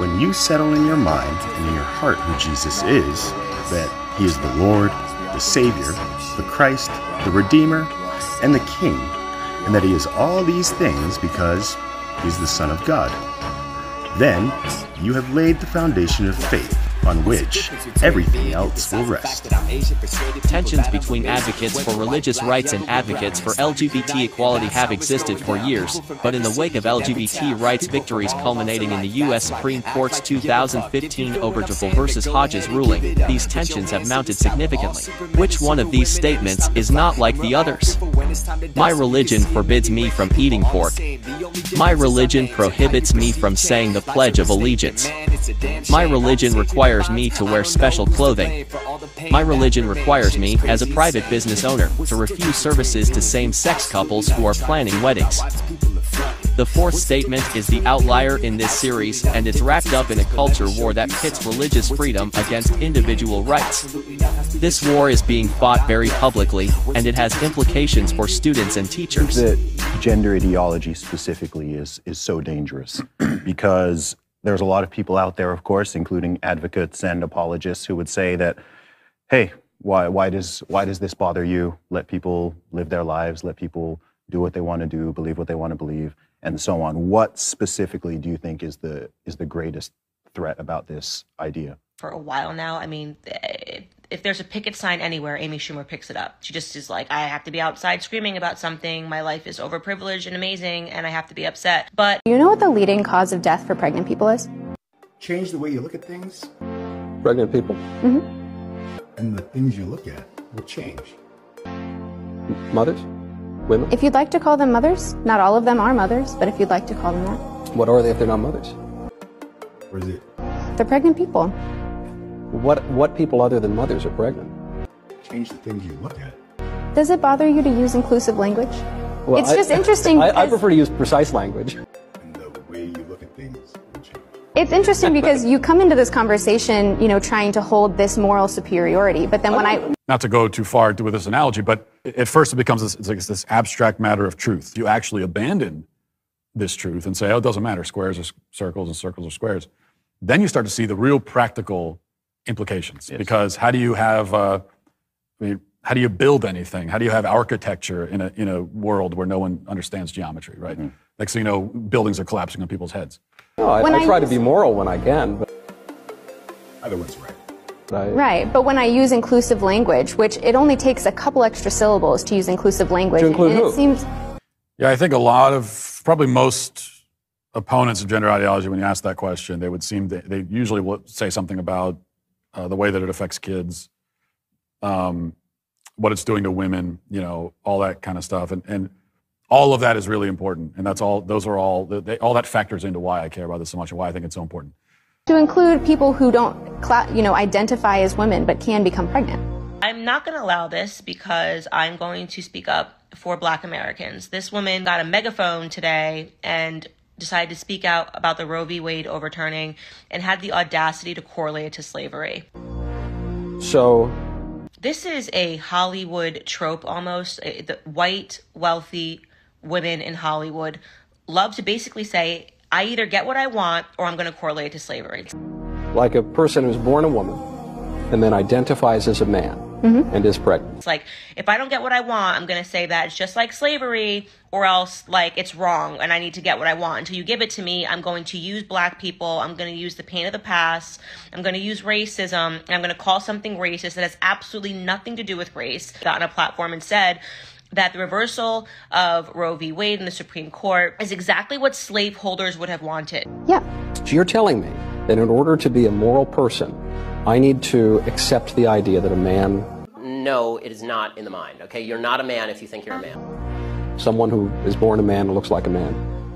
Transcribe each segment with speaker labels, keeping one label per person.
Speaker 1: when you settle in your mind and in your heart who Jesus is, that he is the Lord, the Savior, the Christ, the Redeemer, and the King, and that he is all these things because he's the Son of God, then you have laid the foundation of faith on which everything else will rest.
Speaker 2: Tensions between advocates for religious rights and advocates for LGBT equality have existed for years, but in the wake of LGBT rights victories culminating in the U.S. Supreme Court's 2015 Obergefell versus Hodges ruling, these tensions have mounted significantly. Which one of these statements is not like the others? My religion forbids me from eating pork. My religion prohibits me from saying the Pledge of Allegiance. My religion requires me to wear special clothing. My religion requires me, as a private business owner, to refuse services to same-sex couples who are planning weddings. The fourth statement is the outlier in this series, and it's wrapped up in a culture war that pits religious freedom against individual rights. This war is being fought very publicly, and it has implications for students and teachers.
Speaker 3: The gender ideology specifically is so dangerous because there's a lot of people out there, of course, including advocates and apologists who would say that, hey, why does this bother you? Let people live their lives, let people do what they want to do, believe what they want to believe, and so on. What specifically do you think is the greatest threat about this idea?
Speaker 4: For a while now, I mean, if there's a picket sign anywhere, Amy Schumer picks it up. She just is like, I have to be outside screaming about something. My life is overprivileged and amazing, and I have to be upset. But
Speaker 5: you know what the leading cause of death for pregnant people is?
Speaker 6: Change the way you look at things.
Speaker 7: Pregnant people.
Speaker 5: Mm-hmm.
Speaker 6: And the things you look at will change.
Speaker 7: Mothers? Women?
Speaker 5: If you'd like to call them mothers, not all of them are mothers, but if you'd like to call them that.
Speaker 7: What are they if they're not mothers?
Speaker 6: What is it?
Speaker 5: They're pregnant people.
Speaker 7: What people other than mothers are pregnant?
Speaker 6: Change the things you look at.
Speaker 5: Does it bother you to use inclusive language?
Speaker 7: Well,
Speaker 5: it's just interesting.
Speaker 7: I prefer to use precise language.
Speaker 6: And the way you look at things will change.
Speaker 5: It's interesting because you come into this conversation, you know, trying to hold this moral superiority, but then when
Speaker 8: Not to go too far with this analogy, but at first it becomes this abstract matter of truth. You actually abandon this truth and say, oh, it doesn't matter, squares are circles and circles are squares. Then you start to see the real practical implications. Yes. Because how do you have, how do you build anything? How do you have architecture in a world where no one understands geometry, right? Mm-hmm. Next thing you know, buildings are collapsing on people's heads.
Speaker 7: No, I try to be moral when I can, but
Speaker 6: either one's right.
Speaker 5: Right, but when I use inclusive language, which it only takes a couple extra syllables to use inclusive language,
Speaker 7: to include who?
Speaker 5: It seems.
Speaker 8: Yeah, I think a lot of, probably most opponents of gender ideology, when you ask that question, they usually will say something about the way that it affects kids, what it's doing to women, you know, all that kind of stuff, and all of that is really important, and that's all. Those are all. All that factors into why I care about this so much and why I think it's so important.
Speaker 5: To include people who don't, identify as women but can become pregnant.
Speaker 4: I'm not going to allow this because I'm going to speak up for Black Americans. This woman got a megaphone today and decided to speak out about the Roe v. Wade overturning and had the audacity to correlate it to slavery.
Speaker 7: So
Speaker 4: this is a Hollywood trope almost. The white, wealthy women in Hollywood love to basically say, I either get what I want or I'm going to correlate it to slavery.
Speaker 7: Like a person who's born a woman and then identifies as a man and is pregnant.
Speaker 4: It's like, if I don't get what I want, I'm going to say that it's just like slavery, or else like it's wrong and I need to get what I want. Until you give it to me, I'm going to use Black people. I'm going to use the pain of the past. I'm going to use racism. And I'm going to call something racist that has absolutely nothing to do with race. Got on a platform and said that the reversal of Roe v. Wade in the Supreme Court is exactly what slaveholders would have wanted.
Speaker 5: Yeah.
Speaker 7: So you're telling me that in order to be a moral person, I need to accept the idea that a man...
Speaker 9: No, it is not in the mind, okay? You're not a man if you think you're a man.
Speaker 7: Someone who is born a man and looks like a man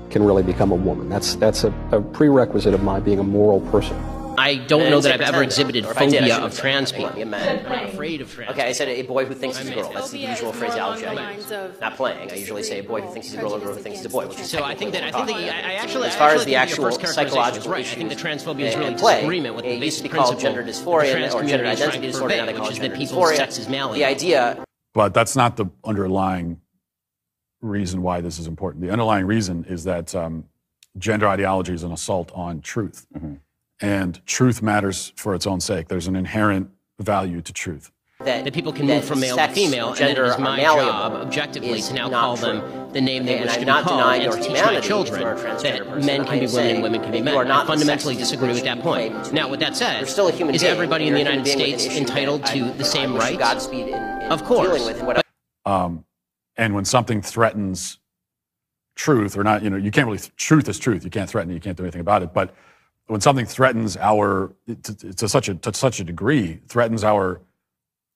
Speaker 7: can really become a woman. That's a prerequisite of my being a moral person.
Speaker 9: I don't know that I've ever exhibited phobia of trans people.
Speaker 10: I'm afraid of trans.
Speaker 9: Okay, I said a boy who thinks he's a girl. That's the usual phraseology I use. Not playing. I usually say a boy who thinks he's a girl or a girl who thinks he's a boy. Which is
Speaker 10: so I think that I actually,
Speaker 9: as far as the actual psychological
Speaker 10: right.
Speaker 9: issues,
Speaker 10: I think the transphobia is really
Speaker 9: in play,
Speaker 10: disagreement with the
Speaker 9: it used to be
Speaker 10: basic
Speaker 9: called gender dysphoria or gender identity disorder. Now they call it gender dysphoria. The idea,
Speaker 8: but that's not the underlying reason why this is important. The underlying reason is that gender ideology is an assault on truth. Mm-hmm. and truth matters for its own sake. There's an inherent value to truth.
Speaker 10: That people can move from male to female, and it is my job, objectively, to now call them the name they wish to be called, and to teach my children that men can be women and women can be men. I fundamentally disagree with that point. Now, with that said, is everybody in the United States entitled to the same rights? Of course.
Speaker 8: And when something threatens truth, or not, you can't really, truth is truth. You can't threaten it, you can't do anything about it. But when something threatens to such a degree, threatens our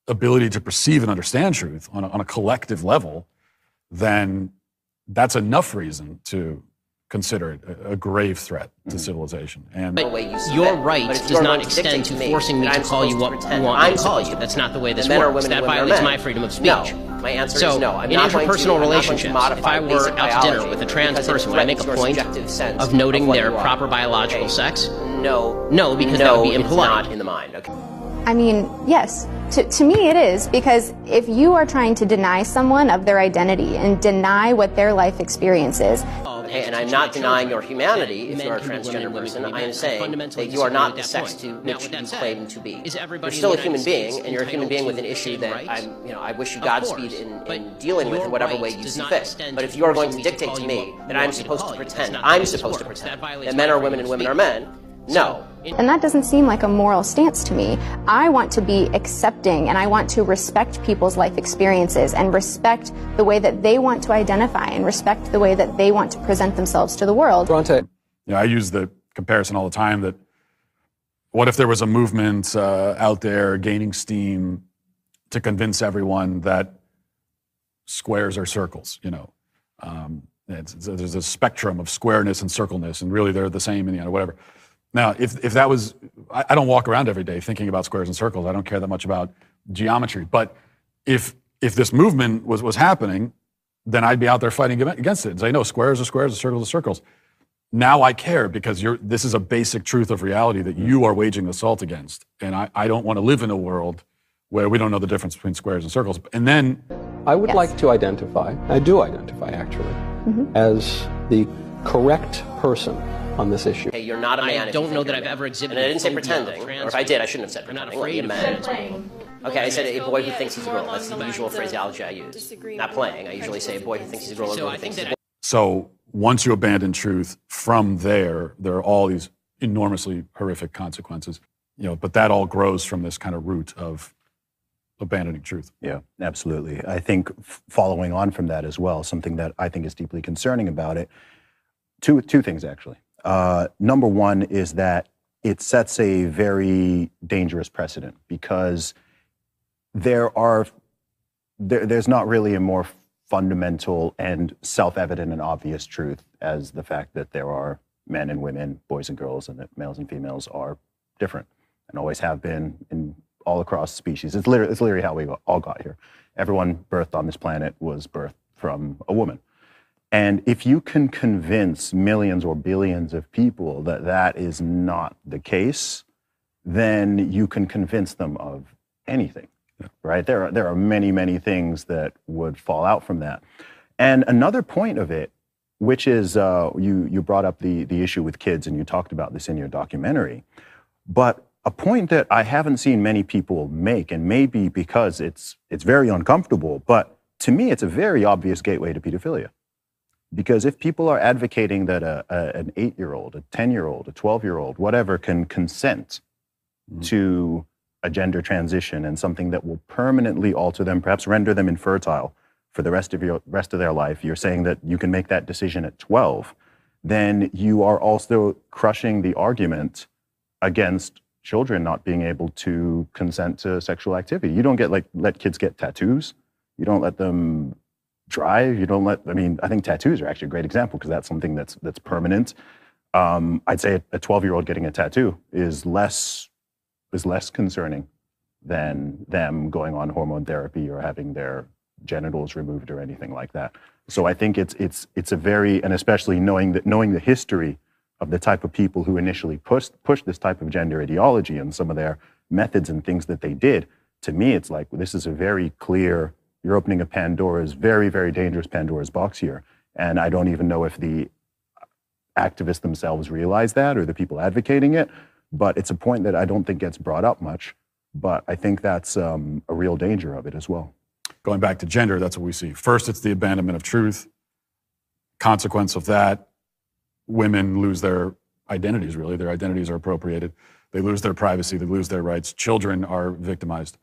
Speaker 8: ability to perceive and understand truth on a collective level, then that's enough reason to consider it a grave threat to civilization. And
Speaker 10: but your right does not extend to forcing me to call you what you want me to call you. That's not the way this works. That violates my freedom of speech.
Speaker 9: My answer is no.
Speaker 10: In interpersonal relationships, if I were out to dinner with a trans person, would I make a point of noting their proper biological sex?
Speaker 9: No.
Speaker 10: No, because that would be impolite.
Speaker 9: Not in the mind. Okay.
Speaker 5: I mean, yes, to me it is, because if you are trying to deny someone of their identity and deny what their life experience is.
Speaker 9: Okay, and I'm not denying your humanity if you're a transgender person. I am saying that you are not the sex to which you claim to be. You're still a human being, and you're a human being with an issue that I wish you Godspeed in dealing with in whatever way you see fit. But if you are going to dictate to me that I'm supposed to pretend that men are women and women are men, no.
Speaker 5: And that doesn't seem like a moral stance to me. I want to be accepting, and I want to respect people's life experiences and respect the way that they want to identify and respect the way that they want to present themselves to the world.
Speaker 8: Bronte. I use the comparison all the time that what if there was a movement out there gaining steam to convince everyone that squares are circles, there's a spectrum of squareness and circleness, and really they're the same in the end, or whatever. Now, if that was, I don't walk around every day thinking about squares and circles. I don't care that much about geometry. But if this movement was happening, then I'd be out there fighting against it and say, no, squares are squares, circles are circles. Now I care because this is a basic truth of reality that you are waging assault against. And I don't want to live in a world where we don't know the difference between squares and circles. And then
Speaker 7: I would like to identify, I do identify actually, as the correct person on this issue.
Speaker 9: Okay, you're not a man.
Speaker 10: I don't know that I've ever exhibited.
Speaker 9: And I didn't say pretending, or if I did, I shouldn't have said pretending.
Speaker 10: I'm not afraid of
Speaker 9: men. Okay, I said a boy who thinks he's a girl. That's the usual phraseology I use. Not playing. I usually say a boy who thinks he's a girl.
Speaker 8: So once you abandon truth, from there are all these enormously horrific consequences. But that all grows from this kind of root of abandoning truth.
Speaker 3: Yeah, absolutely. I think following on from that as well, something that I think is deeply concerning about it, two things actually. Number one is that it sets a very dangerous precedent because there's not really a more fundamental and self-evident and obvious truth as the fact that there are men and women, boys and girls, and that males and females are different and always have been in all across species. It's literally how we all got here. Everyone birthed on this planet was birthed from a woman. And if you can convince millions or billions of people that that is not the case, then you can convince them of anything, right? There are many, many things that would fall out from that. And another point of it, which is you brought up the issue with kids, and you talked about this in your documentary, but a point that I haven't seen many people make, and maybe because it's very uncomfortable, but to me it's a very obvious gateway to pedophilia. Because if people are advocating that an 8-year-old, a 10-year-old, a 12-year-old, whatever, can consent to a gender transition and something that will permanently alter them, perhaps render them infertile for the rest of their life, you're saying that you can make that decision at 12, then you are also crushing the argument against children not being able to consent to sexual activity. You don't let kids get tattoos. You don't let them drive. You don't I think tattoos are actually a great example because that's something that's permanent. I'd say a 12-year-old getting a tattoo is less concerning than them going on hormone therapy or having their genitals removed or anything like that. So I think it's a very, and especially knowing the history of the type of people who initially pushed this type of gender ideology and some of their methods and things that they did, to me it's like this is a very clear, you're opening a Pandora's, very, very dangerous Pandora's box here. And I don't even know if the activists themselves realize that or the people advocating it, But it's a point that I don't think gets brought up much, but I think that's a real danger of it as well.
Speaker 8: Going back to gender, that's what we see. First, it's the abandonment of truth. Consequence of that, women lose their identities, really. Their identities are appropriated. They lose their privacy. They lose their rights. Children are victimized.